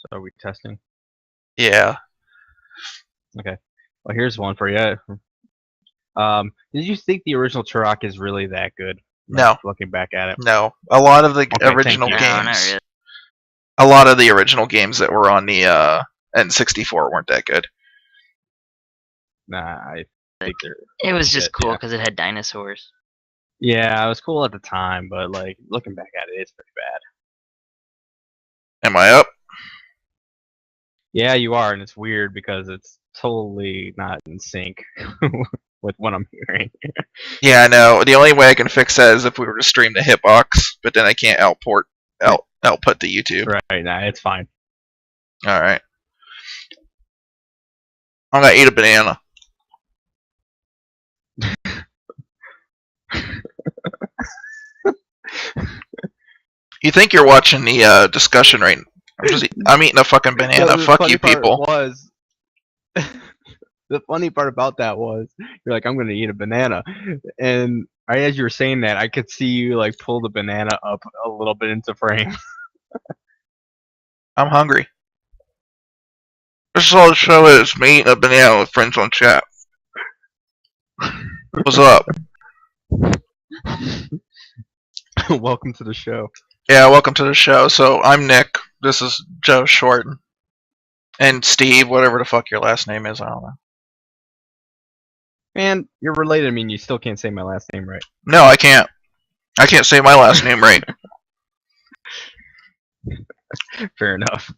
So are we testing? Yeah. Okay. Well, here's one for you. Did you think the original Turok is really that good? No. Looking back at it. No. A lot of the original thank you. games. No, not really. A lot of the original games that were on the N64 weren't that good. Nah, I think they're. It was just cool yeah. because it had dinosaurs. Yeah, it was cool at the time, but like looking back at it, it's pretty bad. Am I up? Yeah, you are, and it's weird because it's totally not in sync with what I'm hearing. Yeah, I know. The only way I can fix that is if we were to stream the hitbox, but then I can't output to YouTube. Right, nah, it's fine. Alright. I'm gonna eat a banana. You think you're watching the discussion right now. I'm eating a fucking banana. Well, Fuck you, people. The funny part about that was you're like, I'm gonna eat a banana, and right as you were saying that, I could see you like pull the banana up a little bit into frame. I'm hungry. This is all the show is, me eating a banana with friends on chat. What's up? Welcome to the show. Yeah, welcome to the show. So, I'm Nick. This is Joe Short. And Steve, whatever the fuck your last name is, I don't know. Man, you're related to me and you still can't say my last name right. No, I can't. I can't say my last name right. Fair enough.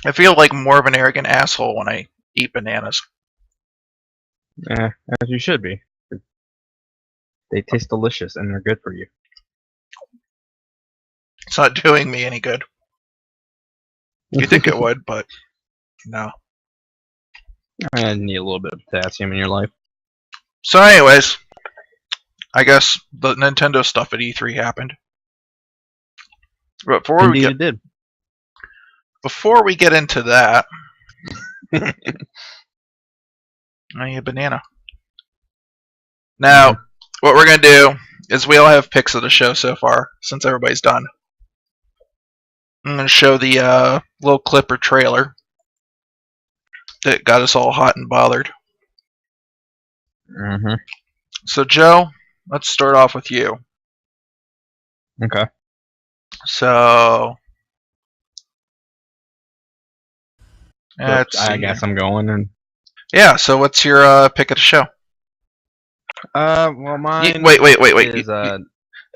I feel like more of an arrogant asshole when I eat bananas. Yeah, as you should be. They taste delicious and they're good for you. It's not doing me any good. You think it would, but no. I need a little bit of potassium in your life. So anyways, I guess the Nintendo stuff at E3 happened. But Indeed it did. Before we get into that, I need a banana. Now, what we're going to do is we all have picks of the show so far, since everybody's done. I'm going to show the little clip or trailer that got us all hot and bothered. Mm-hmm. So, Joe, let's start off with you. Okay. So, I guess I'm going. And yeah, so what's your pick of the show? well, mine. Wait. Is,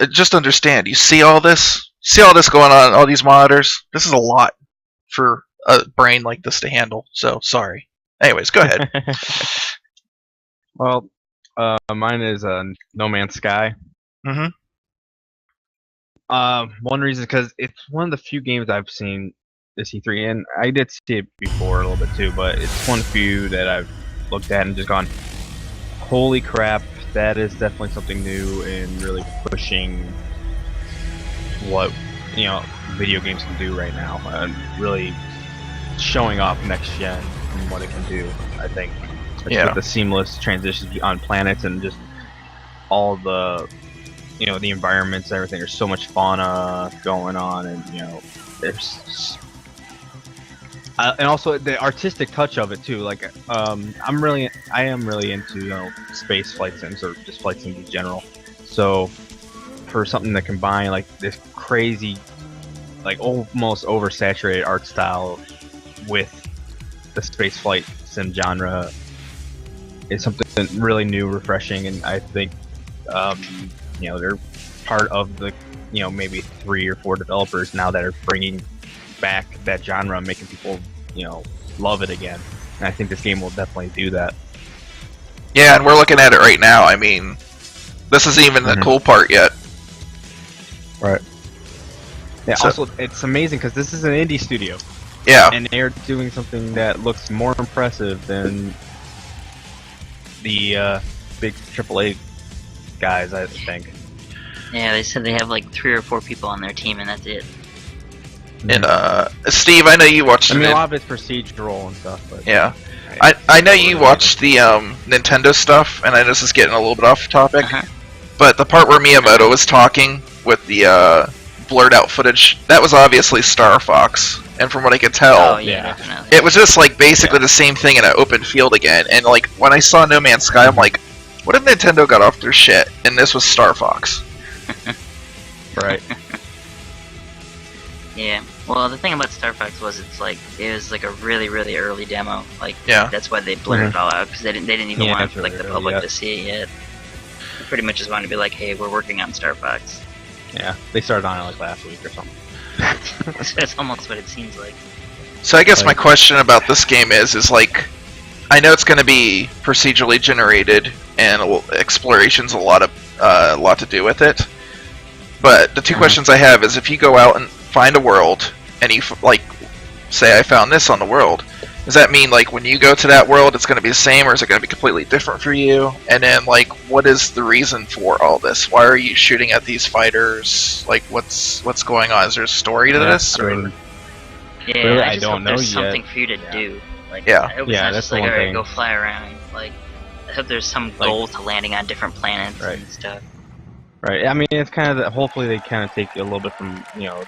just understand. You see all this? See all this going on? All these monitors? This is a lot for a brain like this to handle. So sorry. Anyways, go ahead. Well, mine is No Man's Sky. Mm-hmm. One reason because it's one of the few games I've seen this E3, and I did see it before a little bit too, but it's one of the few that I've looked at and just gone, holy crap, that is definitely something new and really pushing what video games can do right now, and really showing off next gen and what it can do. I think, with the seamless transitions on planets and just all the the environments and everything. There's so much fauna going on, and there's and also the artistic touch of it too. Like I am really into space flight sims or just flight sims in general. So for something to combine like this crazy, like almost oversaturated art style with the space flight sim genre is something really new, refreshing, and I think they're part of the maybe 3 or 4 developers now that are bringing back that genre, making people love it again, and I think this game will definitely do that. Yeah, and we're looking at it right now. I mean, this isn't even the cool part yet. Right. Yeah. So, also, it's amazing because this is an indie studio. Yeah. And they're doing something that looks more impressive than the big AAA guys, I think. Yeah, they said they have like 3 or 4 people on their team, and that's it. And Steve, I know you watched. I mean, a lot of it's procedural and stuff, but yeah. I know you watched the Nintendo stuff, and I know this is getting a little bit off topic, but the part where Miyamoto was talking with the blurred out footage, that was obviously Star Fox. And from what I could tell, Oh yeah, Yeah. definitely. it was just like basically the same thing in an open field again. And like when I saw No Man's Sky, I'm like, what if Nintendo got off their shit? And this was Star Fox. Right. Yeah. Well, the thing about Star Fox was it was like a really early demo. Like Yeah. that's why they blurred it all out because they didn't even Yeah, want it's really like the early, public yeah. to see it yet. They pretty much just wanted to be like, hey, we're working on Star Fox. Yeah. They started on it like last week or something. That's almost what it seems like. So I guess my question about this game is like, I know it's going to be procedurally generated and exploration's a lot to do with it. But the two questions I have is if you go out and find a world and you like say I found this on the world, does that mean like when you go to that world it's going to be the same or is it going to be completely different for you? And then like what is the reason for all this? Why are you shooting at these fighters? Like what's going on? Is there a story to this? I Or? mean, Yeah, Really, I I just don't hope there's know yet. something for you to do. Like, Yeah. I hope Yeah, it's not that's just the like, one alright, thing. go fly around. Like, I hope there's some goal to landing on different planets Right. and stuff. right. I mean, it's kind of hopefully they kind of take a little bit from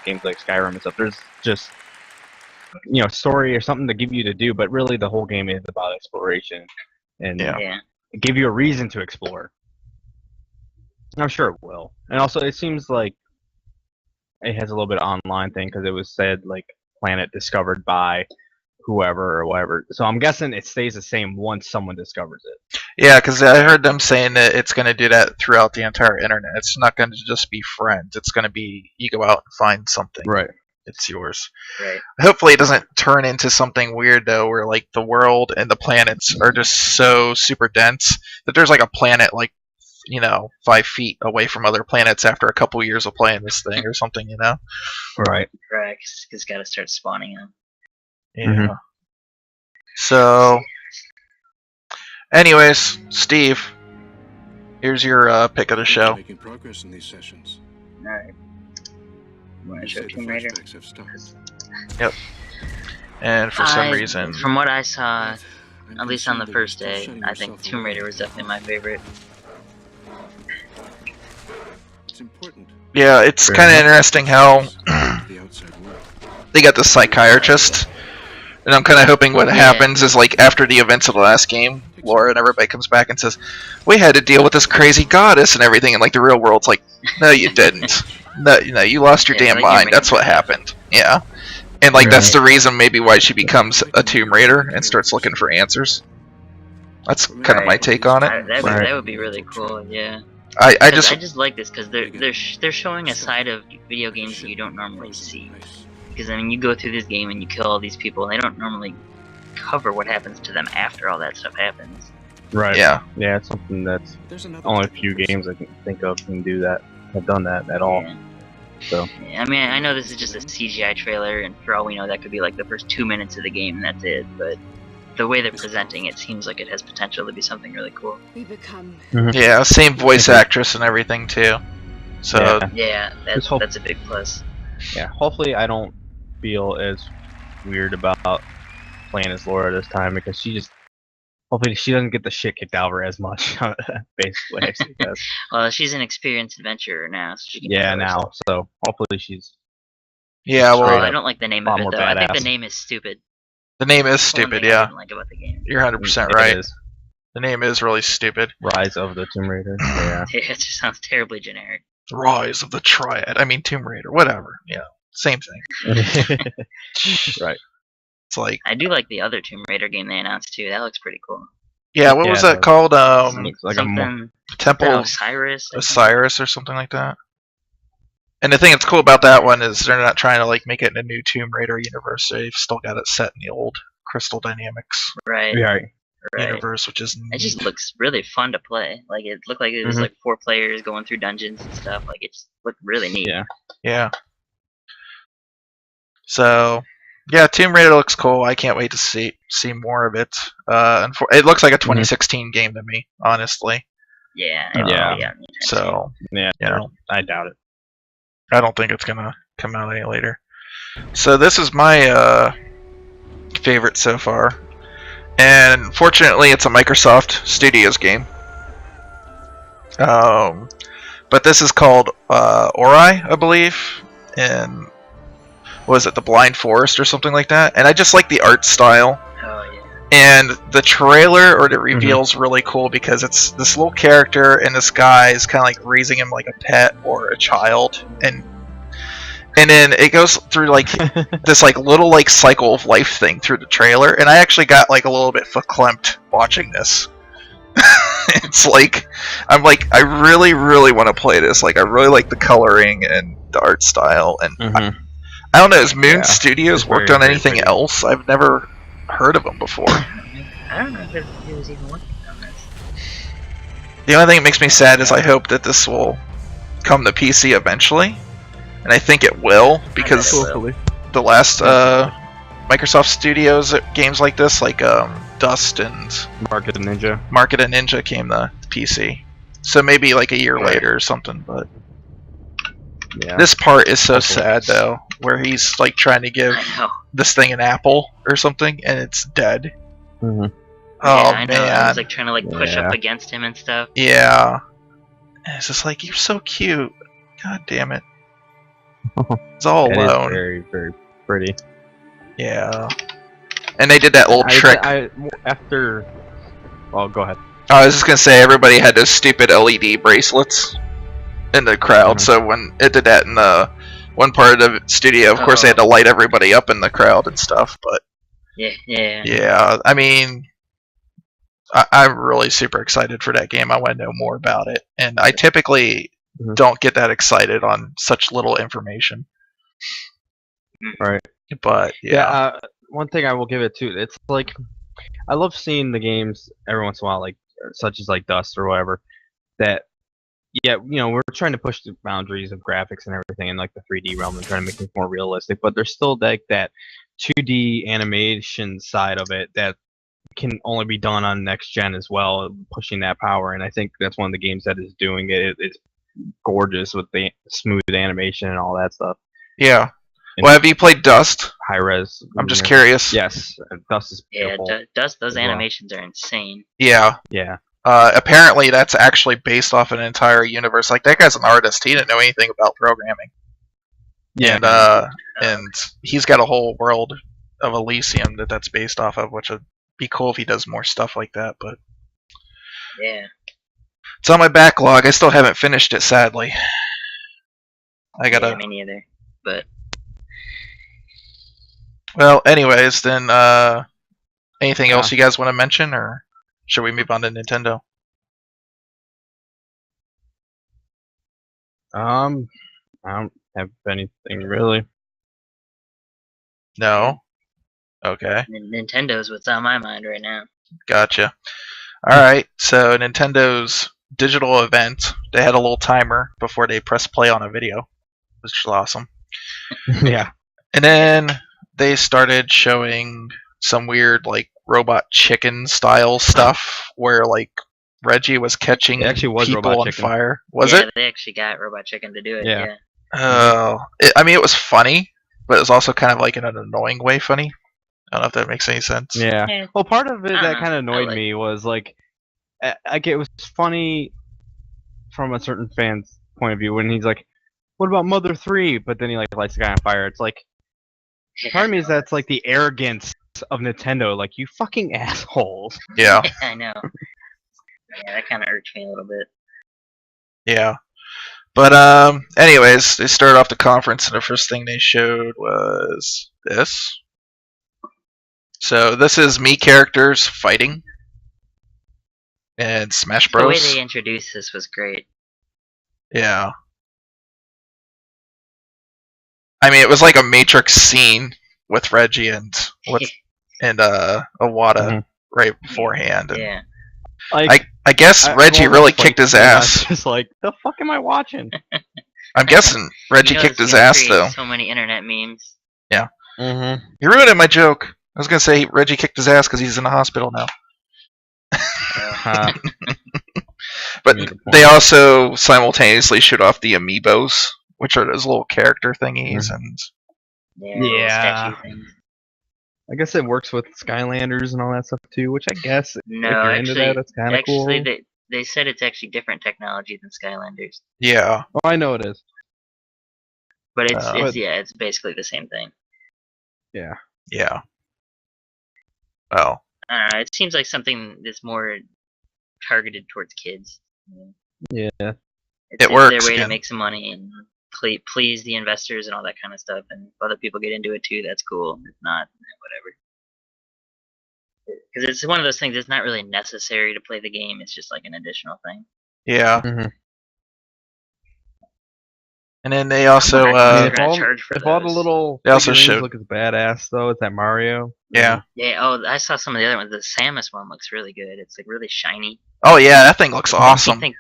games like Skyrim and stuff. There's just story or something to give you to do, but really the whole game is about exploration and Yeah. Yeah. give you a reason to explore. I'm sure it will. And also, it seems like it has a little bit of online thing because it was said like planet discovered by whoever or whatever. So I'm guessing it stays the same once someone discovers it. Yeah, because I heard them saying that it's going to do that throughout the entire internet. It's not going to just be friends. It's going to be you go out and find something. Right. It's yours. Right. Hopefully it doesn't turn into something weird though, where like the world and the planets are just so super dense that there's like a planet like 5 feet away from other planets after a couple years of playing this thing or something. Right. Right, because it's got to start spawning them. Yeah. Mhm. So, anyways, Steve, here's your pick of the show. Making progress in these sessions. Alright. Want to You show say the Tomb Raider? flashbacks have stopped. And for some reason, From what I saw, I'm at least on the concerned that first you're still day, shutting I think yourself Tomb away. Raider was definitely my favorite. It's important. yeah, it's Fair kind of enough. interesting how to the outside world. they got the psychiatrist. And I'm kind of hoping what Yeah. happens is like after the events of the last game, Laura and everybody comes back and says, "We had to deal with this crazy goddess and everything," and like the real world's like, "No, you didn't. No, you lost your Yeah, damn like, you're mind. making That's what it up." happened." Yeah, and like that's Right. the reason maybe why she becomes a Tomb Raider and starts looking for answers. That's kind of my Right. take on it. Right. That would be really cool, yeah. I 'Cause just I just like this because they're showing a side of video games that you don't normally see. Because I mean, you go through this game and you kill all these people, and they don't normally cover what happens to them after all that stuff happens. Right. yeah. Yeah, it's something that's There's another only a type of few person. games I can think of can do that. Have done that at all. Yeah. So Yeah, I mean, I know this is just a CGI trailer, and for all we know, that could be like the first 2 minutes of the game, and that's it. But the way they're presenting it seems like it has potential to be something really cool. We become Yeah, same voice actress and everything too. So Yeah. Yeah, Just hope- that's a big plus. yeah, hopefully I don't feel as weird about playing as Laura this time because hopefully she doesn't get the shit kicked out of her as much. Basically, I guess. Well, she's an experienced adventurer now, so she can Yeah, handle now. herself. So hopefully she's yeah, Well, Straight well, I up. don't like the name Lot of it more though. I think the badass. name is stupid. the name is That's the one stupid. thing I Yeah, didn't like about the game. you're 100% it right. is. The name is really stupid. Rise of the Tomb Raider. Yeah. Yeah, it just sounds terribly generic. Rise of the Triad. I mean Tomb Raider. Whatever. Yeah, same thing. Right. It's like, I do like the other Tomb Raider game they announced too. That looks pretty cool. yeah, what Yeah, was it that does. called? Looks like a something Temple of Osiris. I think. Osiris or something like that. And the thing that's cool about that one is they're not trying to like make it in a new Tomb Raider universe. They've still got it set in the old Crystal Dynamics Right. Right. Right. universe, which is It neat. just looks really fun to play. Like it looked like it was Mhm. like 4 players going through dungeons and stuff. Like it just looked really neat. Yeah. Yeah. So, yeah, Tomb Raider looks cool. I can't wait to see more of it. It looks like a 2016 game to me, honestly. Yeah. Yeah. anytime soon. So, Yeah. Yeah. I doubt it. I don't think it's gonna come out any later. So this is my favorite so far, and fortunately, it's a Microsoft Studios game. But this is called Ori, I believe, in, what was it, the Blind Forest or something like that. And I just like the art style. Oh yeah. And the trailer or the reveal is really cool because it's this little character and this guy is kind of like raising him like a pet or a child, and then it goes through like this like little like cycle of life thing through the trailer, and I actually got like a little bit verklempt watching this. It's like I'm like I really want to play this. Like I really like the coloring and the art style, and I don't know. Has Moon Studios It's worked very, on very anything pretty. else? I've never heard of them before. I don't know if it was even working on this. The only thing that makes me sad is I hope that this will come to PC eventually, and I think it will because it will. Hopefully. the last Microsoft Studios games like this, like Dust and Market Ninja. Market and Ninja, came to PC. So maybe like a year later or something. But Yeah. this part is so Hopefully. sad though, where he's like trying to give I know. this thing an apple or something, and it's dead. Mhm. Oh Yeah, I know. I man, was like trying to like push Yeah. up against him and stuff. yeah. And it's just like you're so cute. God damn it. It's all It is alone. very, very pretty. Yeah. And they did that little trick. After. Oh, go ahead. I was just gonna say everybody had those stupid LED bracelets in the crowd, so when it did that in the one part of the studio, of course they had to light everybody up in the crowd and stuff, but Yeah. I mean, I'm really super excited for that game. I want to know more about it, and I typically don't get that excited on such little information. Right. But yeah. One thing I will give it too, it's like I love seeing the games every once in a while, like such as like Dust or whatever. That we're trying to push the boundaries of graphics and everything in like the 3D realm and trying to make it more realistic. But there's still like that 2D animation side of it that can only be done on next gen as well, pushing that power. And I think that's one of the games that is doing it. It's gorgeous with the smooth animation and all that stuff. Yeah. And Well, have you played Dust? high res. I'm just curious. Yes, Dust is Yeah, beautiful. Dust. Those as well. animations are insane. Yeah. Yeah. Apparently, that's actually based off an entire universe. Like that guy's an artist. He didn't know anything about programming. Yeah. And he's got a whole world of Elysium that's based off of, which would be cool if he does more stuff like that. But Yeah. it's on my backlog. I still haven't finished it, sadly. I gotta. Yeah, me neither. But Well, anyways, then anything else you guys want to mention, or should we move on to Nintendo? I don't have anything really. No. Okay, Nintendo's what's on my mind right now. gotcha. All right, so Nintendo's digital event, they had a little timer before they press play on a video, which is awesome. Yeah. And then they started showing some weird like robot chicken style stuff where like Reggie was catching It actually was people Robot on Chicken. fire. Was Yeah, it? They actually got Robot Chicken to do it. Yeah. Yeah. Oh, I mean, it was funny, but it was also kind of like in an annoying way funny. I don't know if that makes any sense. Yeah. Yeah. Well, part of it I that don't kind know. of annoyed I like- me was like, it was funny from a certain fan's point of view when he's like, "What about Mother 3?" But then he like lights the guy on fire. It's like, part of me is that's like the arrogance of Nintendo. Like, you fucking assholes. Yeah, I know. Yeah, that kind of irked me a little bit. yeah. But anyways, they started off the conference, and the first thing they showed was this. So this is me characters fighting and Smash The way Bros. they introduced this was great. Yeah. I mean, it was like a Matrix scene with Reggie and Iwata right beforehand. And Yeah. Like, I guess Reggie really kicked his ass. Just like, the fuck am I watching? I'm guessing Reggie You know kicked this his game ass creates though. So many internet memes. Mm-hmm. You ruined my joke. I was gonna say Reggie kicked his ass because he's in the hospital now. But Made a point. they also simultaneously showed off the amiibos, which are those little character thingies, and Yeah. little Yeah. statue things. I guess it works with Skylanders and all that stuff too, which I guess No, if you're actually, into that, that's kind of cool. they said it's actually different technology than Skylanders. yeah. Oh, I know it is. But it's But- it's basically the same thing. Yeah. Yeah. Oh. I don't know. It seems like something that's more targeted towards kids. Yeah. It It's works, their way yeah. to make some money and please the investors and all that kind of stuff. And if other people get into it too, that's cool. If not, whatever. Because it's one of those things that's not really necessary to play the game. It's just like an additional thing. Yeah. Mhm. And then they also wondering I mean, they're if gonna all, charge for if all the those. little They also figurines showed- look as badass though, it's that Mario. yeah. Yeah. Oh, I saw some of the other ones. The Samus one looks really good. It's like really shiny. Oh yeah, that thing looks Makes me awesome. think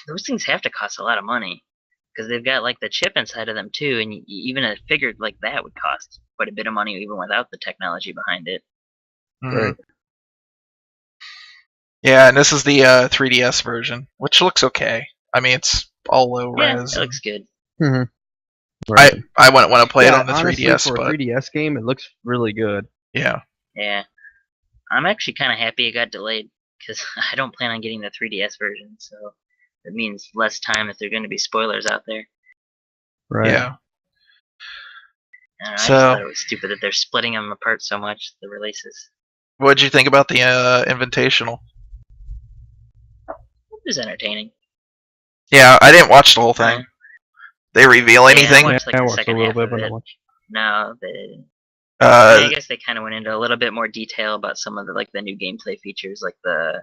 those things have to cost a lot of money because they've got like the chip inside of them too, and even a figure like that would cost quite a bit of money even without the technology behind it. Mhm. Right. Yeah, and this is the 3DS version, which looks okay. I mean, it's all low Yeah, res. it looks good. Mhm. Right. I wouldn't want to play it on the honestly, 3DS, for a but 3DS game, it looks really good. yeah. Yeah, I'm actually kind of happy it got delayed because I don't plan on getting the 3DS version, so it means less time if there are going to be spoilers out there. Right. Yeah. I don't know, I just So- thought it was stupid that they're splitting them apart so much, the releases. What'd you think about the Invitational? It was entertaining. Yeah, I didn't watch the whole thing. They reveal Yeah, I anything? watched, like, I the watched a second little half bit, of but it. not much. No, I Uh, guess they kind of went into a little bit more detail about some of the the new gameplay features, like the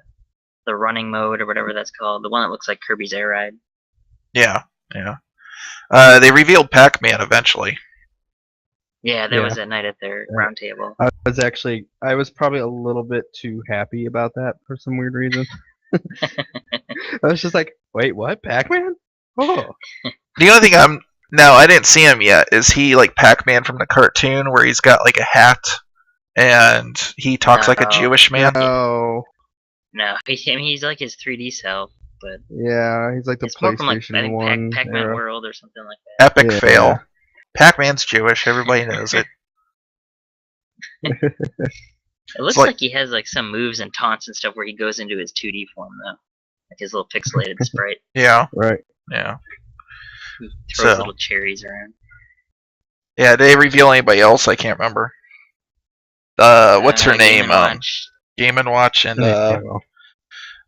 running mode or whatever that's called, the one that looks like Kirby's Air Ride. yeah, yeah. They revealed Pac-Man eventually. Yeah, that Yeah. was at night at their round table. I was probably a little bit too happy about that for some weird reason. I was just like, wait, what? Pac-Man? Oh. The only thing I didn't see him yet. Is he like Pac-Man from the cartoon where he's got like a hat and he talks like a No. Jewish man? No. No, he's like his 3D self, but Yeah, he's like the it's more from like I PlayStation think 1 Pac-Man era. World or something like that. Epic Yeah. fail. Pac-Man's Jewish. Everybody knows it. It looks like- like he has like some moves and taunts and stuff where he goes into his 2D form though, like his little pixelated sprite. Yeah, Right. yeah. He throws So- little cherries around. Yeah, did they reveal anybody else? I can't remember. What's her Game name? & Watch. Game and Watch and Yeah, well,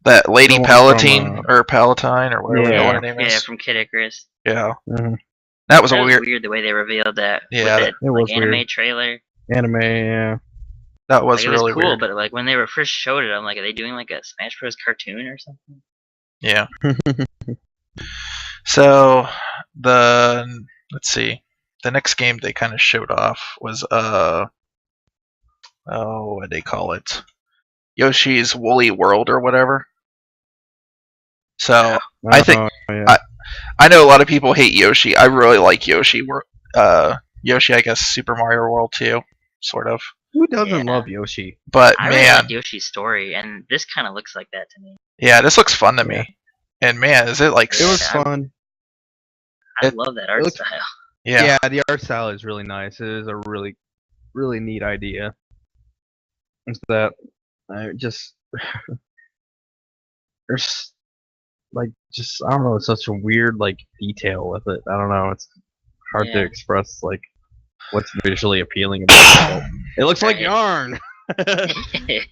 that Lady The one Palatine from, or Palatine or whatever the hell her name Yeah, is. from Kid Icarus. Yeah, mhm. that was That a was weird. weird the way they revealed that. Yeah, with it was anime weird. trailer. Anime, yeah. That was Like, it was really cool, weird. but like when they were first showed it, I'm like, are they doing like a Smash Bros. Cartoon or something? Yeah. So let's see, the next game they kind of showed off was what do they call it? Yoshi's Woolly World or whatever. So I think- yeah. I know a lot of people hate Yoshi. I really like Yoshi. Yoshi, I guess Super Mario World too, sort of. Who doesn't Yeah. love Yoshi? But I really man, like Yoshi's story, and this kind of looks like that to me. yeah, this looks fun to Yeah. me. And man, is it like It was Yeah. fun. I It- love that art looks- style. yeah. Yeah, the art style is really nice. It is a really, really neat idea. It's that I just there's like just I don't know, it's such a weird like detail with it. I don't know, it's hard to Yeah. express like what's visually appealing about it. It looks like Right. yarn.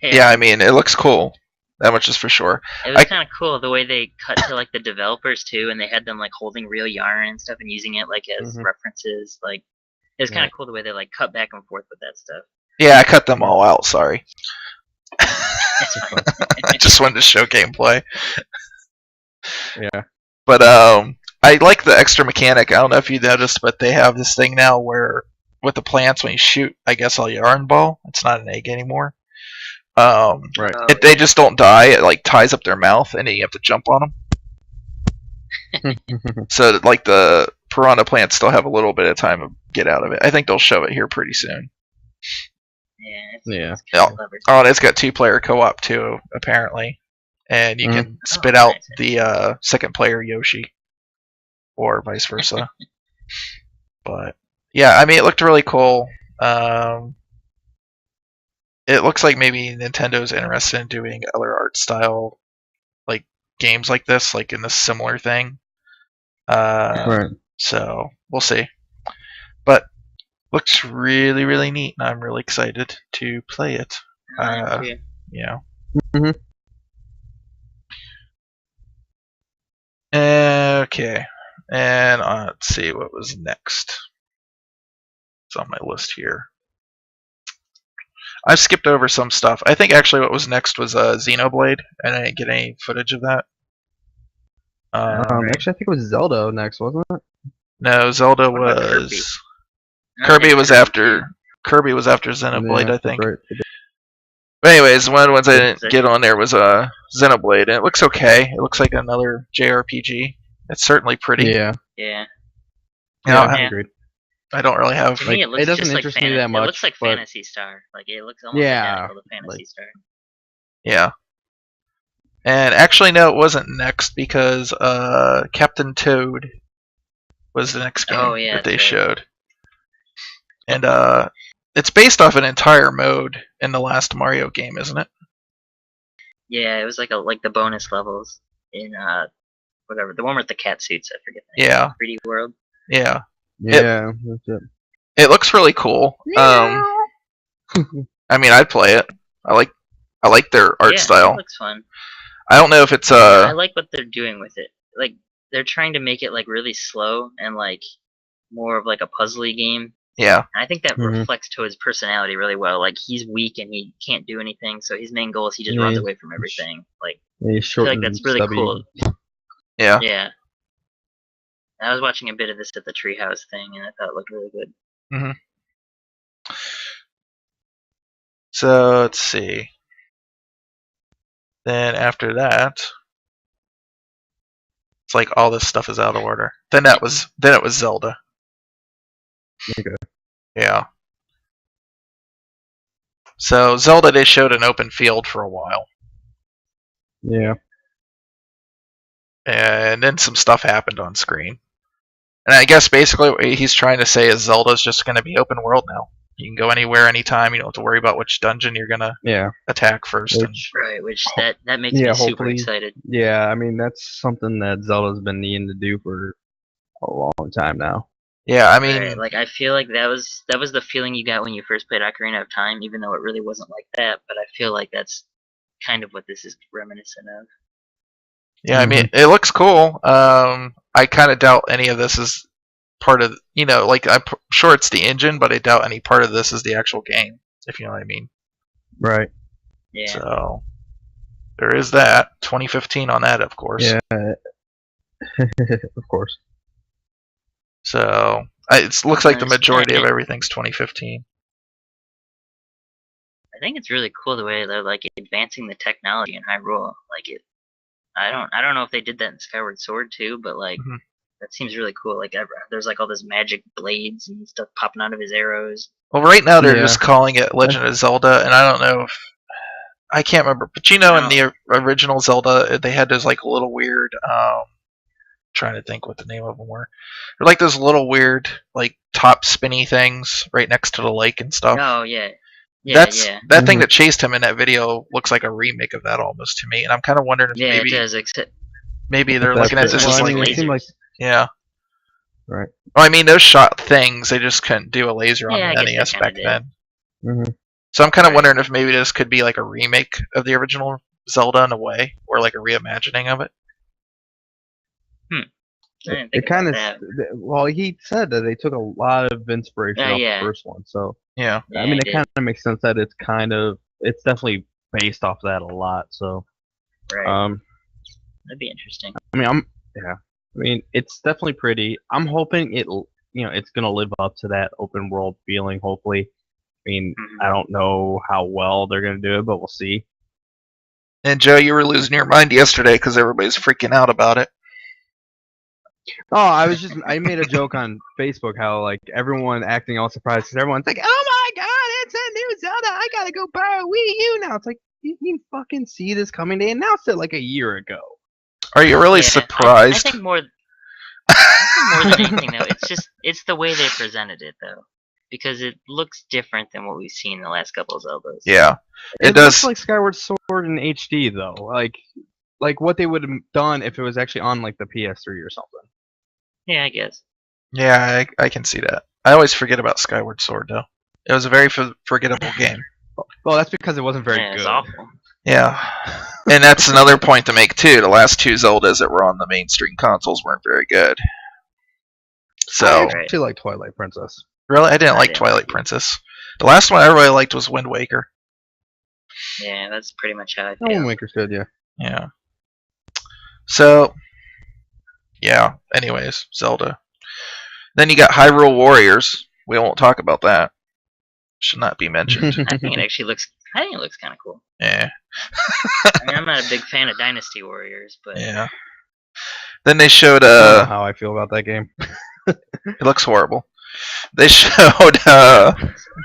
Yeah, I mean, it looks cool. That much is for sure. It was I- kind of cool the way they cut to like the developers too, and they had them like holding real yarn and stuff and using it like as Mhm. references. Like it was kind of Right. cool the way they like cut back and forth with that stuff. Yeah, I cut them all out. Sorry. It's fine. I just wanted to show gameplay. Yeah. But I like the extra mechanic. I don't know if you noticed, but they have this thing now where with the plants, when you shoot, I guess a yarn ball, it's not an egg anymore. Right. Oh, They just don't die. It like ties up their mouth, and then you have to jump on them. So like the piranha plants still have a little bit of time to get out of it. I think they'll show it here pretty soon. yeah. Yeah. It's kinda Oh. clever. Oh, and it's got 2-player co-op too, apparently, and you can spit Oh, out nice. the second player Yoshi, or vice versa. But yeah, I mean, it looked really cool. It looks like maybe Nintendo's interested in doing other art style, like games like this, like in this similar thing. Right. So we'll see. But looks really, really neat, and I'm really excited to play it. Too. Yeah. Mhm. Okay. And let's see what was next. It's on my list here. I've skipped over some stuff. I think actually what was next was Xenoblade, and I didn't get any footage of that. Right. Actually, I think it was Zelda next, wasn't it? No, Zelda What about was Kirby? Kirby was Kirby after too. Kirby was after Xenoblade, Yeah, I think. right. But anyways, one of the ones I didn't Is it- get on there was Xenoblade, and it looks okay. It looks like another JRPG. It's certainly pretty. Yeah. Yeah. You know, Yeah, I Yeah. agreed. I don't really have. To Like, me, it looks it doesn't just like interest me that It much, looks like but- Fantasy Star. Like it looks almost Yeah, identical to Fantasy like- Star. Yeah. And actually, no, it wasn't next because Captain Toad was the next game Oh, yeah, that they that's right. showed. And it's based off an entire mode in the last Mario game, isn't it? Yeah, it was like the bonus levels in whatever the one with the cat suits. I forget the name. Yeah. 3D World. Yeah. Yeah, that's it. It looks really cool. I mean, I'd play it. I like their art Yeah, style. It looks fun. I don't know if it's I like what they're doing with it. Like they're trying to make it like really slow and like more of like a puzzly game. yeah. And I think that Mhm. reflects to his personality really well. Like he's weak and he can't do anything, so his main goal is he just runs Yeah. away from everything. Like Yeah, he's short like and that's really stubby. cool. Yeah. Yeah. I was watching a bit of this at the Treehouse thing, and I thought it looked really good. So let's see. Then after that, it's like all this stuff is out of order. Then it was Zelda. Okay. Yeah. So Zelda, they showed an open field for a while, Yeah. and then some stuff happened on screen. And I guess basically what he's trying to say is Zelda's just going to be open world now. You can go anywhere, anytime. You don't have to worry about which dungeon you're gonna Yeah. attack first. And, Which, Right, which that makes Yeah, me super hopefully. excited. yeah, I mean, that's something that Zelda's been needing to do for a long time now. yeah, I mean, Right, like I feel like that was the feeling you got when you first played Ocarina of Time, even though it really wasn't like that. But I feel like that's kind of what this is reminiscent of. yeah, I mean, it looks cool. I kind of doubt any of this is part of, like I'm sure it's the engine, but I doubt any part of this is the actual game, if you know what I mean. Right. Yeah. So there is that. 2015 on that, of course. Yeah. Of course. So it looks like the Nice. majority of Yeah. everything's 2015. I think it's really cool the way they're like advancing the technology in Hyrule. Like it, I don't know if they did that in Skyward Sword too, but like Mhm. that seems really cool. Like there's like all this magic blades and stuff popping out of his arrows. Well, right now they're Yeah. just calling it Legend of Zelda, and I don't know if I can't remember, but in the original Zelda, they had those like little weird. Trying to think what the name of them were. They're like those little weird, like top spinny things right next to the lake and stuff. Oh yeah, That thing Mhm. that chased him in that video looks like a remake of that almost to me, and I'm kind of wondering if yeah. It maybe does. Except they're That's looking at it. this Well, as I like mean, it seemed like yeah. right. Well, I mean, those shot things, they just couldn't do a laser on Yeah, I the guess they NES kinda back did. then. hmm So I'm kind of Right. wondering if maybe this could be like a remake of the original Zelda in a way, or like a reimagining of it. I didn't It think kind of. about that. Well, he said that they took a lot of inspiration off yeah. the first one, so Yeah. Yeah, I mean, it it kind of makes sense that it's definitely based off that a lot. So, right. That'd be interesting. I mean, I mean, it's definitely pretty. I'm hoping it's gonna live up to that open world feeling. Hopefully, I mean, Mhm. I don't know how well they're gonna do it, but we'll see. And Joe, you were losing your mind yesterday because everybody's freaking out about it. Oh, I made a joke on Facebook how like everyone acting all surprised because everyone's like, "Oh my God, it's a new Zelda! I gotta go buy a Wii U now." It's like you can fucking see this coming. They announced it like a year ago. Are you really Yeah, surprised? I think more than anything though, it's the way they presented it though, because it looks different than what we've seen in the last couple of Zeldas. Yeah, it It does. looks like Skyward Sword in HD though, like what they would have done if it was actually on like the PS3 or something. Yeah, I guess. Yeah, I can see that. I always forget about Skyward Sword though. It was a very forgettable game. Well, that's because it wasn't very Yeah, it's good. awful. Yeah, and that's another point to make too. The last two Zeldas that were on the mainstream consoles weren't very good. I So actually like Twilight Princess. really, I didn't I like didn't Twilight like it. Princess. The last one I really liked was Wind Waker. Yeah, that's pretty much how I Oh, Wind feel. Waker's good, yeah. Yeah. So yeah. Anyways, Zelda. Then you got Hyrule Warriors. We won't talk about that. Should not be mentioned. I think it actually looks. I think it looks kind of cool. Yeah. I mean, I'm not a big fan of Dynasty Warriors, but Yeah. Then they showed I don't know how I feel about that game. it looks horrible. They showed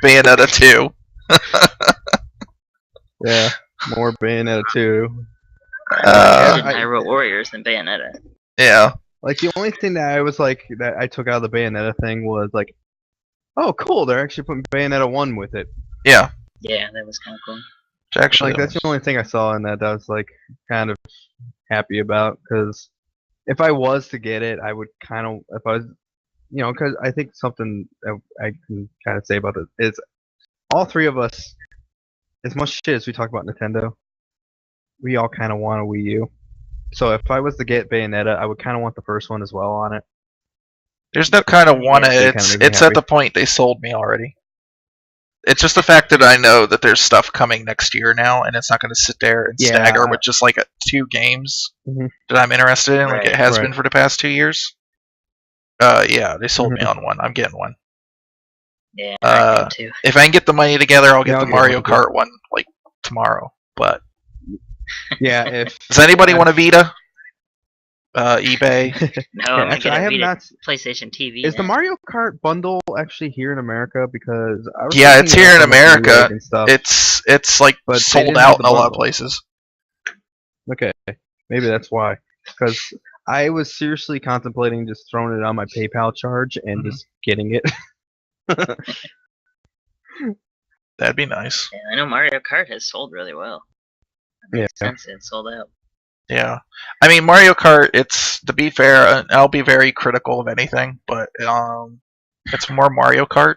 Bayonetta 2. Yeah, more Bayonetta 2. better than I- Hyrule Warriors than Bayonetta. Yeah. Like, the only thing that I was like, that I took out of the Bayonetta thing was like, oh, cool, they're actually putting Bayonetta 1 with it. Yeah. Yeah, that was kind of cool. Actually, Like, that's the only thing I saw in that I was like, kind of happy about, because if I was to get it, I would kind of, if I was, you know, because I think something that I can kind of say about it is all three of us, as much shit as we talk about Nintendo, we all kind of want a Wii U. So if I was to get Bayonetta, I would kind of want the first one as well on it. there's no kind of one. Yeah, they kinda It's make me it's at happy. the point they sold me already. It's just the fact that I know that there's stuff coming next year now, and it's not going to sit there and Yeah. stagger with just like 2 games Mhm. that I'm interested in, like it Right. has Right. been for the past 2 years. Yeah, they sold me on one. I'm getting one. Yeah, I did too. If I can get the money together, I'll get Yeah, the I'll get Mario one, yeah. Kart one like tomorrow. But Yeah, if does anybody want a Vita? eBay. No, Yeah, I'm gonna actually, get I a have Vita not. PlayStation TV. Is the then. Mario Kart bundle actually here in America? Because I was Yeah, looking it's it here up in on, like, America. Newegg and stuff. It's like But they sold didn't have out the in a lot of bundle. places. Okay, maybe that's why. Because I was seriously contemplating just throwing it on my PayPal charge and Mhm. just getting it. That'd be nice. Yeah, I know Mario Kart has sold really well. Yeah. Since it sold out. Yeah, I mean Mario Kart. It's to be fair, I'll be very critical of anything, but it's more Mario Kart.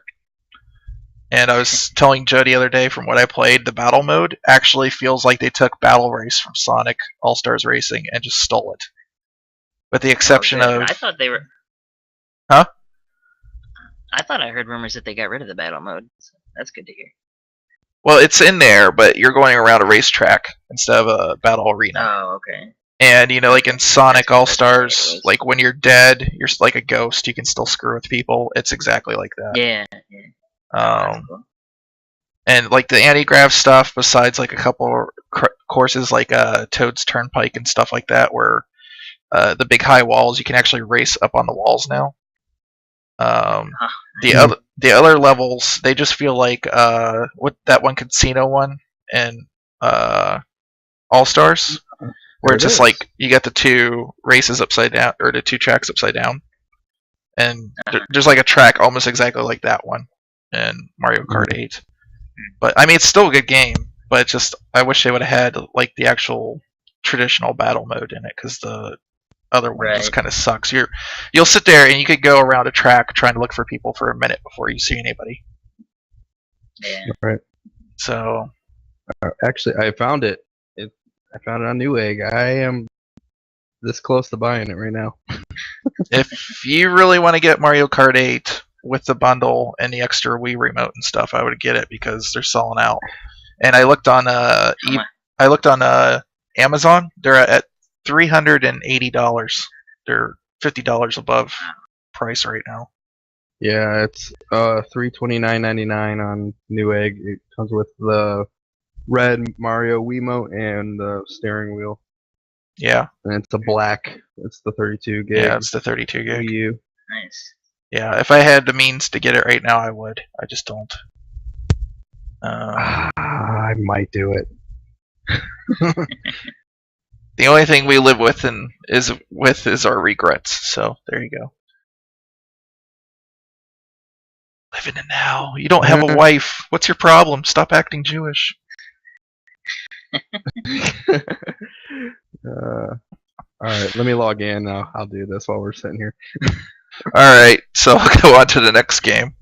And I was telling Joe the other day, from what I played, the battle mode actually feels like they took Battle Race from Sonic All Stars Racing and just stole it, with the exception Oh, good. of I thought they were. Huh? I thought I heard rumors that they got rid of the battle mode. So that's good to hear. well, it's in there, but you're going around a racetrack instead of a battle arena. Oh, okay. And like in Sonic That's All what I thought it Stars, was. like when you're dead, you're like a ghost. You can still screw with people. It's exactly like that. Yeah. That's cool. And like the anti-grav stuff, besides like a couple courses like Toad's Turnpike and stuff like that, where the big high walls, you can actually race up on the walls now. The other levels, they just feel like what that one casino one and All Stars, where it's There it just is. like you got the 2 races upside down, or the 2 tracks upside down, and there's like a track almost exactly like that one in Mario Kart 8. But I mean, it's still a good game, but it's just I wish they would have had like the actual traditional battle mode in it, because the other one just Right. kind of sucks. You'll sit there and you could go around a track trying to look for people for a minute before you see anybody. Yeah. Right. So Actually, I found it. I found it on Newegg. I am this close to buying it right now. if you really want to get Mario Kart 8 with the bundle and the extra Wii remote and stuff, I would get it because they're selling out. And I looked on Amazon. They're at $380. They're $50 above price right now. Yeah, it's $329.99 on Newegg. It comes with the red Mario Wiimote and the steering wheel, Yeah, and it's a black. It's the 32 gig yeah, it's the 32 Wii gig. U. Nice. Yeah, if I had the means to get it right now, I would. I just don't. I might do it. The only thing we live with is our regrets. So there you go. Living in now. You don't have a wife. What's your problem? Stop acting Jewish. All right, let me log in. I'll do this while we're sitting here. Alright, so I'll go on to the next game.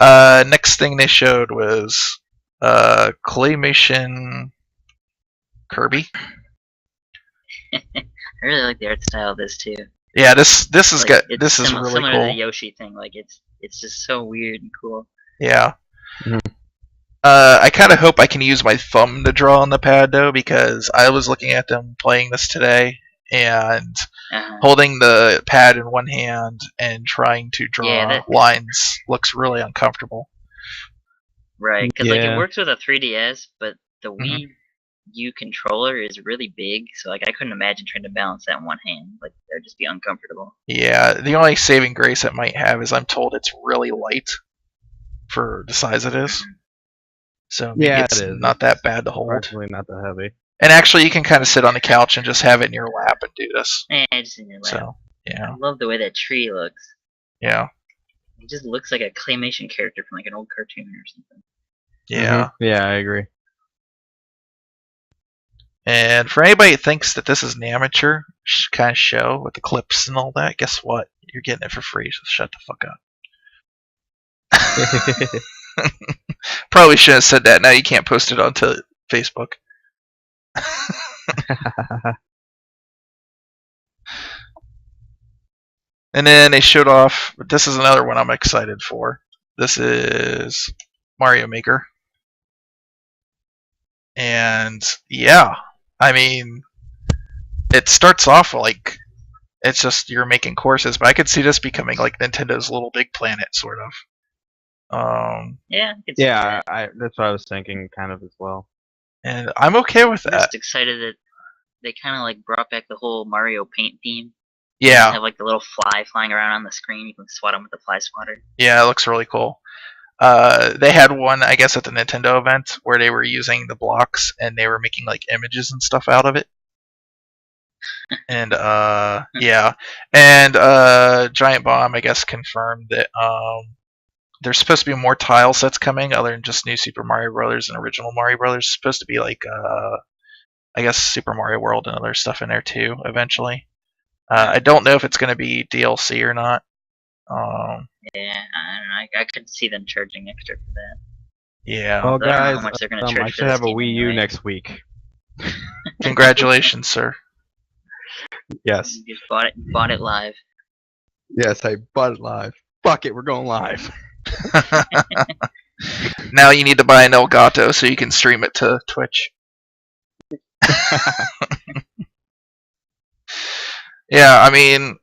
Next thing they showed was claymation Kirby. I really like the art style of this too. Yeah, this is Like, this is really similar to the cool. Yoshi thing. Like it's just so weird and cool. Yeah. Mhm. I kind of hope I can use my thumb to draw on the pad though, because I was looking at them playing this today and holding the pad in one hand and trying to draw lines looks really uncomfortable. Right, because like it Yeah. works with a 3DS, but the Mhm. Wii U controller is really big, so like I couldn't imagine trying to balance that in one hand. Like that would just be uncomfortable. Yeah, the only saving grace it might have is I'm told it's really light for the size it is. So maybe Yeah, it's it is. not that bad to hold. Surprisingly not that heavy. And actually, you can kind of sit on the couch and just have it in your lap and do this. Just in your lap. So, yeah. I love the way that tree looks. Yeah. It just looks like a claymation character from like an old cartoon or something. Yeah. Mm-hmm. Yeah, I agree. And for anybody that thinks that this is an amateur kind of show with the clips and all that, guess what? You're getting it for free, so shut the fuck up. Probably shouldn't have said that. Now you can't post it onto Facebook. And then they showed off. This is another one I'm excited for. This is Mario Maker. And yeah, I mean, it starts off like it's just you're making courses, but I could see this becoming like Nintendo's Little Big Planet, sort of. Yeah, I could see yeah, that. that's what I was thinking, kind of as well. And I'm okay with I'm that. just excited that they kind of like brought back the whole Mario Paint theme. Yeah. They have like the little fly flying around on the screen. You can swat them with the fly swatter. Yeah, it looks really cool. They had one, I guess, at the Nintendo event where they were using the blocks and they were making like images and stuff out of it. And yeah, and Giant Bomb, I guess, confirmed that there's supposed to be more tile sets coming other than just New Super Mario Brothers and Original Mario Brothers. It's supposed to be like I guess Super Mario World and other stuff in there too eventually. I don't know if it's going to be DLC or not. Yeah, I don't know. I could see them charging extra for that. Yeah. Well, I don't know guys, how much they're gonna I charge for should this have a game Wii U anyway. next week. Congratulations, sir. Yes. You just bought it live. Yes, I bought it live. Fuck it, we're going live. Now you need to buy an Elgato so you can stream it to Twitch. Yeah, I mean,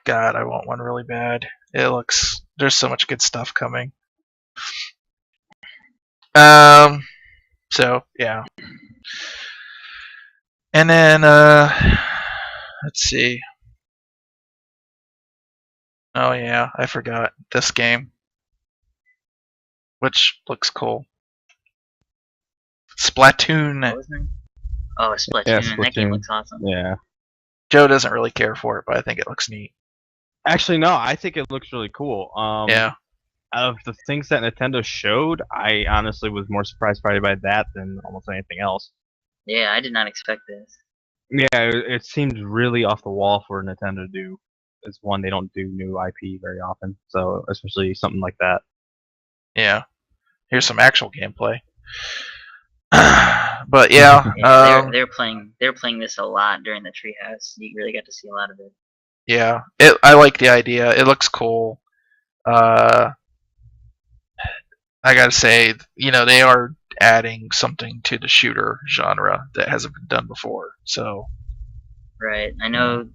God, I want one really bad. There's so much good stuff coming. So yeah. And then let's see. Oh yeah, I forgot this game, which looks cool. Splatoon. What was it? Oh, Splatoon. Yeah, That game Splatoon. looks awesome. Yeah. Joe doesn't really care for it, but I think it looks neat. Actually, no, I think it looks really cool. Yeah. Out of the things that Nintendo showed, I honestly was more surprised probably by that than almost anything else. Yeah, I did not expect this. Yeah, it seems really off the wall for Nintendo to do. It's one, they don't do new IP very often, so especially something like that. Yeah. Here's some actual gameplay. But yeah, they're playing this a lot during the Treehouse. You really got to see a lot of it. yeah, I like the idea. It looks cool. I gotta say, they are adding something to the shooter genre that hasn't been done before. So Right. I know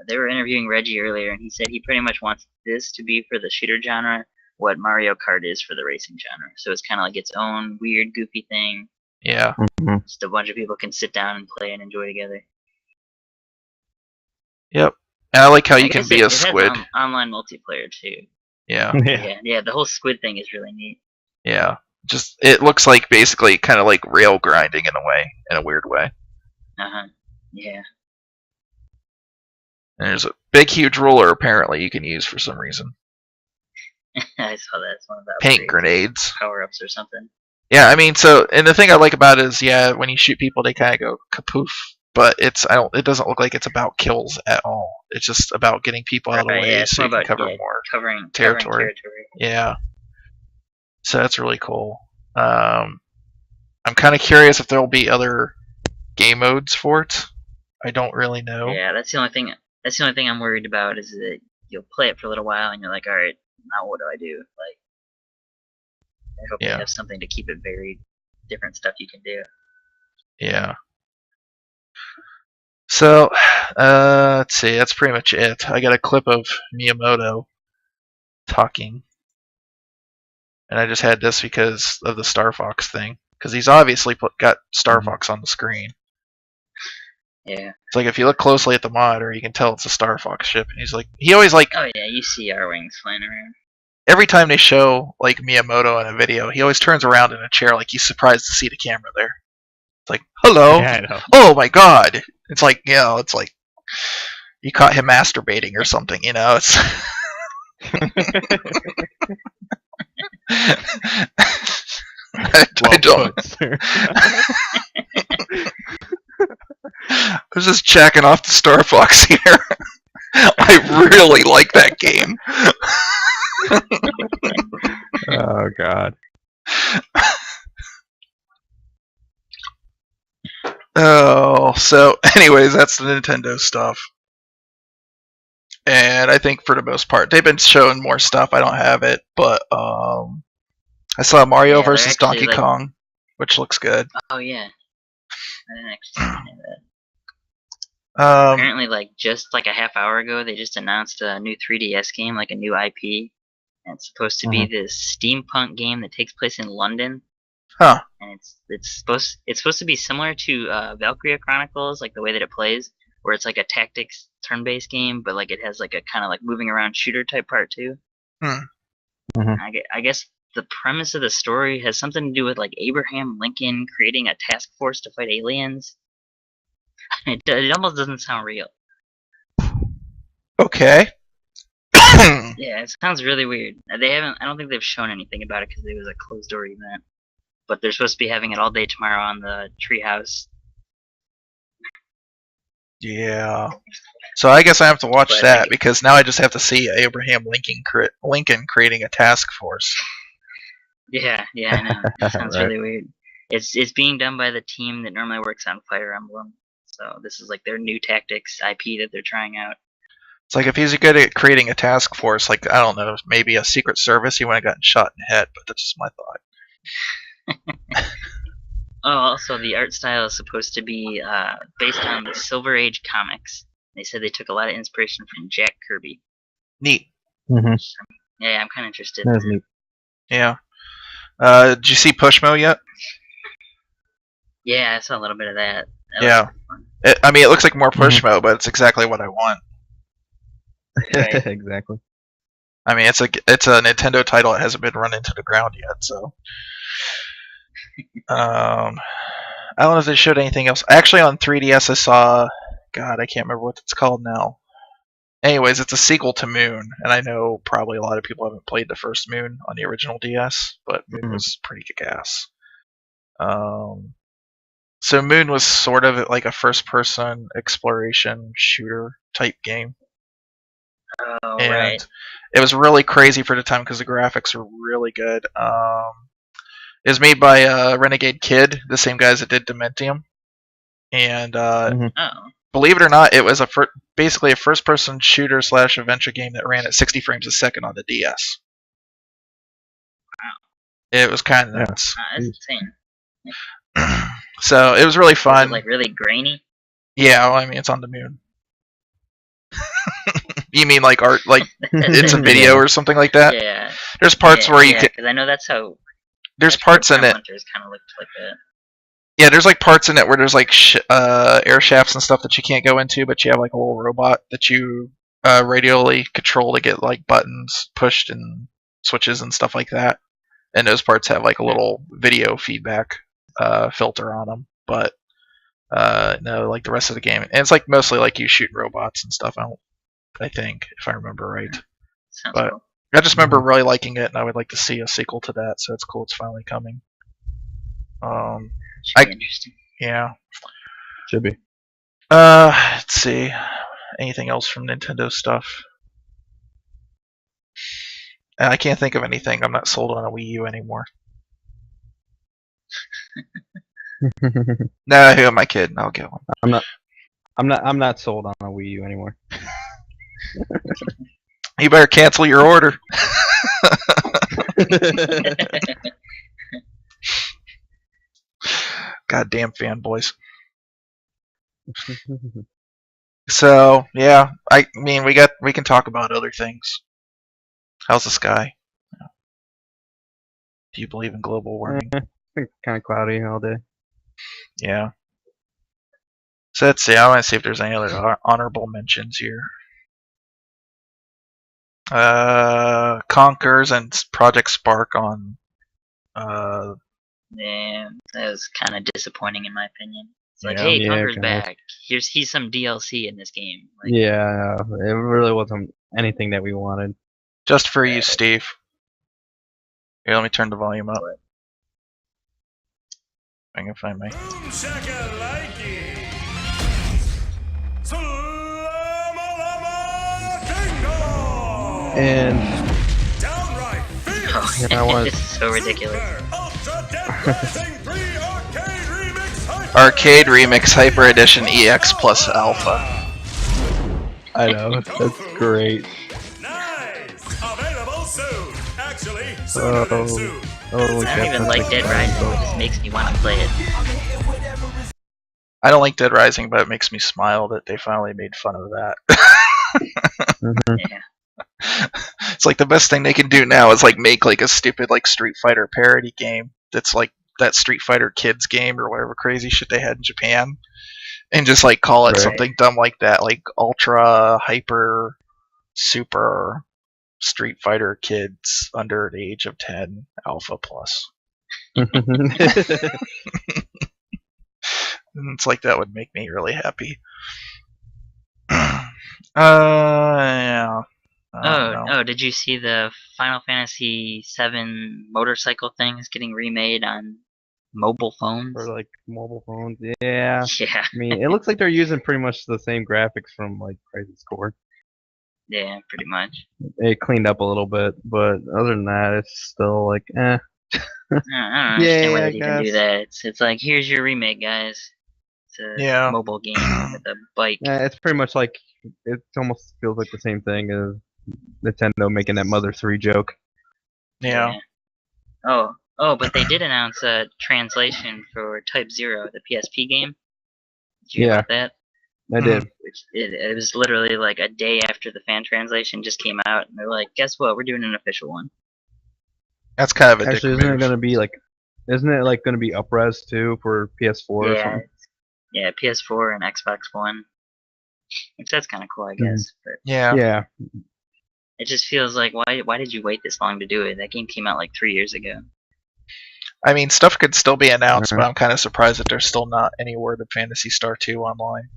they were interviewing Reggie earlier, and he said he pretty much wants this to be for the shooter genre what Mario Kart is for the racing genre. So it's kind of like its own weird, goofy thing. yeah, Just a bunch of people can sit down and play and enjoy together. yep. And I like how you I can guess be it a squid. has online multiplayer too. Yeah, Yeah. The whole squid thing is really neat. yeah. Just it looks like basically kind of like rail grinding in a weird way. Yeah. And there's a big, huge roller apparently you can use for some reason. I saw that. It's one of the Paint upgrades, grenades. power-ups or something. Yeah, I mean, and the thing I like about it is, yeah, when you shoot people, they kind of go kapoof, but it doesn't look like it's about kills at all. It's just about getting people out of the Right, way yeah, it's so more you can about cover more covering territory. territory. Yeah. So that's really cool. I'm kind of curious if there'll be other game modes for it. I don't really know. Yeah, that's the only thing. That's the only thing I'm worried about is that you'll play it for a little while and you're like, all right, now what do I do? Like, I hope they Yeah. have something to keep it varied, different stuff you can do. Yeah. So, let's see. That's pretty much it. I got a clip of Miyamoto talking, and I just had this because of the Star Fox thing. Because he's obviously got Star Fox on the screen. Yeah. It's like if you look closely at the monitor, you can tell it's a Star Fox ship. And he always like Oh yeah, you see our wings flying around. every time they show like Miyamoto in a video, he always turns around in a chair like he's surprised to see the camera there. It's like, hello, Yeah, I know. oh my god. It's like, it's like you caught him masturbating or something, It's I don't. Put, sir. I was just jacking off the Star Fox here. I really like that game. Oh god. Oh, so anyways, that's the Nintendo stuff. And I think for the most part, they've been showing more stuff. I don't have it, but I saw Mario Yeah, they're versus actually, Donkey like- Kong, which looks good. Oh yeah. I didn't actually see any of that. Um, Apparently, like just like a half hour ago, they just announced a new 3DS game, like a new IP, and it's supposed to be this steampunk game that takes place in London. Huh. And it's supposed to be similar to Valkyria Chronicles, like the way that it plays, where it's like a tactics turn-based game, but like it has like a kind of like moving around shooter type part too. I guess the premise of the story has something to do with like Abraham Lincoln creating a task force to fight aliens. It almost doesn't sound real. Okay. Yeah, it sounds really weird. They haven't. I don't think they've shown anything about it because it was a closed door event. But they're supposed to be having it all day tomorrow on the Treehouse. Yeah. So I guess I have to watch But I that think- because now I just have to see Abraham Lincoln creating a task force. Yeah, I know. It sounds Right. really weird. It's being done by the team that normally works on Fire Emblem. So this is like their new tactics IP that they're trying out. It's like if he's good at creating a task force, like I don't know, maybe a Secret Service, he would have gotten shot in the head. But that's just my thought. Oh, also the art style is supposed to be based on the Silver Age comics. They said they took a lot of inspiration from Jack Kirby. Neat. Yeah, I'm kind of interested. That's neat. Yeah. Did you see Pushmo yet? Yeah, I saw a little bit of that. That Yeah. was fun. It looks like more Pushmo, but it's exactly what I want. Right. Exactly. I mean, it's a Nintendo title that hasn't been run into the ground yet, so. I don't know if they showed anything else. Actually, on 3DS, I saw. God, I can't remember what it's called now. Anyways, it's a sequel to Moon, and I know probably a lot of people haven't played the first Moon on the original DS, but Moon was pretty kick-ass. So Moon was sort of like a first-person exploration shooter type game. Oh, And right. it was really crazy for the time because the graphics were really good. It was made by Renegade Kid, the same guys that did Dementium. And Oh. believe it or not, it was basically a first-person shooter / adventure game that ran at 60 frames a second on the DS. It was kind of nuts. That's insane. So it was really Was fun. it like really grainy? Yeah, well, I mean, it's on the moon. You mean like art, like it's a video or something like that? Yeah. There's parts where you yeah, can. because I know that's how. There's parts in it. Hunters kind of looked like that. Yeah, there's like parts in it where there's like air shafts and stuff that you can't go into, but you have like a little robot that you radially control to get like buttons pushed and switches and stuff like that. And those parts have like a little video feedback filter on them, but no, like the rest of the game, and it's like mostly like you shoot robots and stuff. I think if I remember right. Sounds But- cool. I just remember really liking it, and I would like to see a sequel to that. So it's cool it's finally coming. Should be interesting. Yeah. Should be. Let's see. Anything else from Nintendo stuff? I can't think of anything. I'm not sold on a Wii U anymore. Nah, who am I kidding? I'll get one. I'm not sold on a Wii U anymore. You better cancel your order. Goddamn fanboys. So yeah, I mean we can talk about other things. How's the sky? Do you believe in global warming? It's kind of cloudy all day. Yeah. So let's see. I want to see if there's any other honorable mentions here. Conkers and Project Spark on. Yeah, that was kind of disappointing in my opinion. It's like, Yeah. hey, Yeah, Conker's kinda. back. He's some DLC in this game. Like, Yeah, it really wasn't anything that we wanted. Just for you, Steve. Here, let me turn the volume up. I can find my. And oh, yeah, I want it's so ridiculous. Arcade Remix Hyper Edition EX plus Alpha. I know that's great. Oh, I don't even like Dead Rising. It just makes me want to play it. I don't like Dead Rising, but it makes me smile that they finally made fun of that. Yeah. It's like the best thing they can do now is like make like a stupid like Street Fighter parody game that's like that Street Fighter Kids game or whatever crazy shit they had in Japan, and just like call it Right. something dumb like that, like Ultra Hyper Super Street Fighter Kids under the age of 10 Alpha Plus. And it's like that would make me really happy. Yeah. Oh, did you see the Final Fantasy VII motorcycle thing is getting remade on mobile phones? For like mobile phones, yeah. Yeah, I mean, it looks like they're using pretty much the same graphics from like Crisis Core. yeah, pretty much. It cleaned up a little bit, but other than that, it's still like, eh. I don't understand why I they'd even do guess. that. It's like, here's your remake, guys. It's a Yeah. mobile game with a bike. It's pretty much like it almost feels like the same thing as Nintendo making that Mother 3 joke. Yeah. Oh, but they did announce a translation for Type 0, the PSP game. Did you hear Yeah. about that? I did. Which it was literally like a day after the fan translation just came out, and they're like, guess what? We're doing an official one. That's kind of a Actually, dick isn't it move. gonna be like, isn't it like gonna be up-res too for PS4 or Yeah, something? yeah, PS4 and Xbox One. Which that's kind of cool, I guess. But Yeah. Yeah. it just feels like why did you wait this long to do it? That game came out like 3 years ago. I mean, stuff could still be announced, Uh-huh. but I'm kind of surprised that there's still not any word of Phantasy Star 2 online.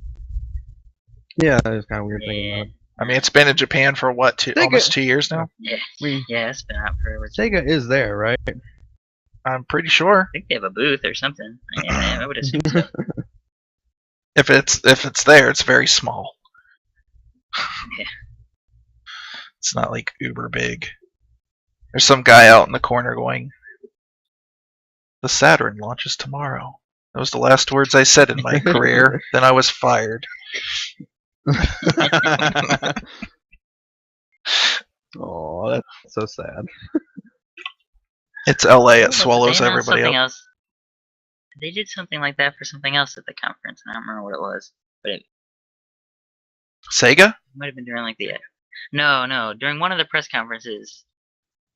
Yeah, it's kind of weird thinking Yeah, about. I mean, it's been in Japan for what, almost 2 years now? yeah, I mean, yeah. It's been out forever. Sega is there, right? I'm pretty sure. I think they have a booth or something. I would assume so. If it's there, it's very small. Yeah. It's not like uber big. There's some guy out in the corner going, "The Saturn launches tomorrow." That was the last words I said in my career. Then I was fired. Oh, that's so sad. It's LA. It But swallows they announced everybody something up. else. They did something like that for something else at the conference, and I don't remember what it was. But it Sega? might have been during like the no, during one of the press conferences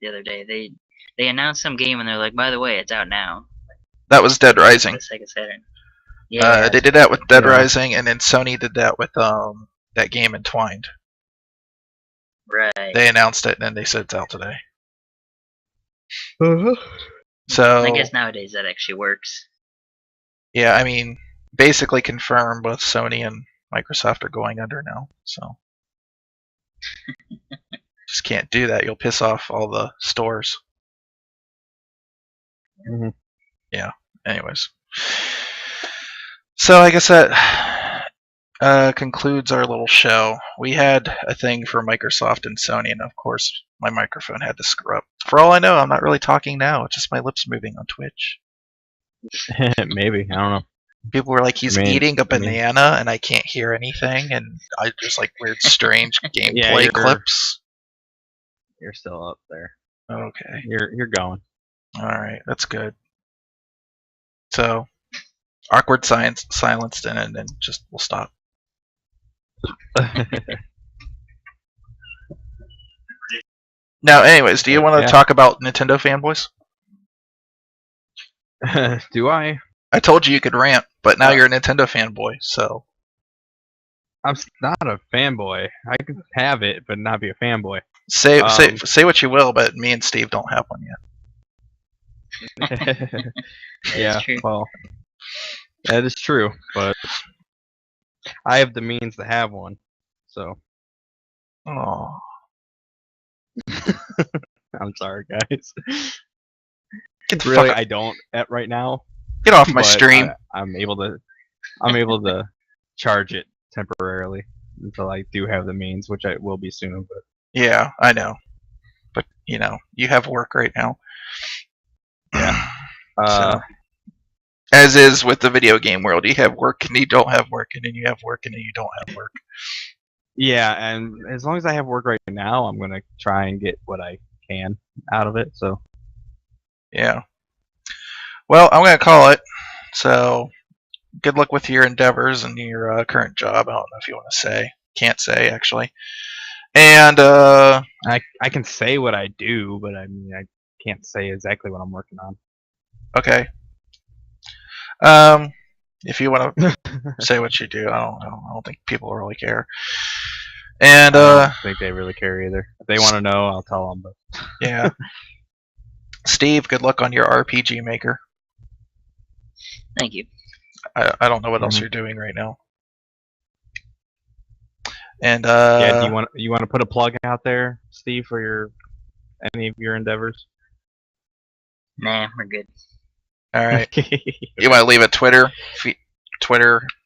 the other day. They announced some game, and they're like, by the way, it's out now. That was Dead For Rising. the Sega Saturn. Yeah, They did that with Dead Yeah. Rising, and then Sony did that with that game Entwined. right. They announced it, and then they said it's out today. Uh-huh. So I guess nowadays that actually works. yeah, I mean, basically confirmed both Sony and Microsoft are going under now. So just can't do that. You'll piss off all the stores. Mhm. Yeah. Anyways, so I guess that concludes our little show. We had a thing for Microsoft and Sony, and of course, my microphone had to screw up. For all I know, I'm not really talking now. It's just my lips moving on Twitch. Maybe, I don't know. People were like, he's I mean- eating a I mean- banana, and I can't hear anything, and I just like weird, strange gameplay you're- clips. You're still up there. Okay. You're going. Alright, that's good. So, awkward silence, and then just we'll stop. Now, anyways, do you want to Yeah. talk about Nintendo fanboys? Do I? I told you could rant, but now Uh, you're a Nintendo fanboy, so I'm not a fanboy. I can have it, but not be a fanboy. say Um, say what you will, but me and Steve don't have one yet. Yeah, true. well, that is true, but I have the means to have one, so Oh, I'm sorry, guys. get the Really, fuck I don't at right now. get off my but stream. I'm able to charge it temporarily until I do have the means, which I will be soon. But Yeah, I know, but you know, you have work right now. Yeah. So, as is with the video game world, you have work and you don't have work, and then you have work and then you don't have work. yeah, and as long as I have work right now, I'm gonna try and get what I can out of it. So Yeah. Well, I'm gonna call it. So, good luck with your endeavors and your current job. I don't know if you want to say. Can't say actually. And I can say what I do, but I mean I can't say exactly what I'm working on. okay. If you want to say what you do, I don't know. I don't think people really care. And I don't think they really care either. If they want to know, I'll tell them. But yeah. Steve, good luck on your RPG maker. Thank you. I don't know what else Mhm. you're doing right now. And yeah, do you want to put a plug out there, Steve, for any of your endeavors? Nah, we're good. all right. You want to leave a Twitter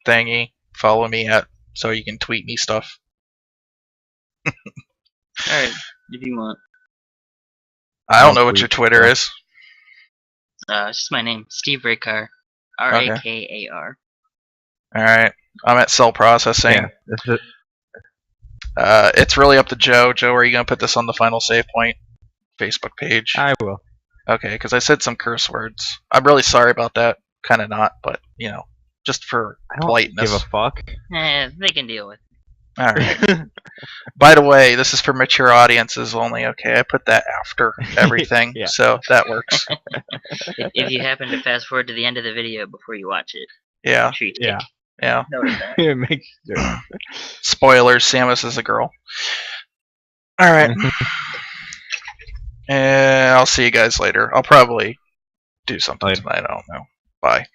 thingy? Follow me at so you can tweet me stuff. Alright, if you want. I don't I'll know what tweet your Twitter stuff. is. It's just my name, Steve Rakar. Rakar. All right. I'm at Cell Processing. Yeah, this is, It's really up to Joe. Joe, are you gonna put this on the Final Save Point Facebook page? I will. Okay, because I said some curse words. I'm really sorry about that. Kind of not, but you know, just for I don't politeness. give a fuck. They can deal with it. All right. By the way, this is for mature audiences only. Okay, I put that after everything, Yeah. so that works. If you happen to fast forward to the end of the video before you watch it, Yeah, make sure you take Yeah. yeah. note of that. Make sure. Spoilers: Samus is a girl. All right. And I'll see you guys later. I'll probably do something Later. tonight. I don't know. Bye.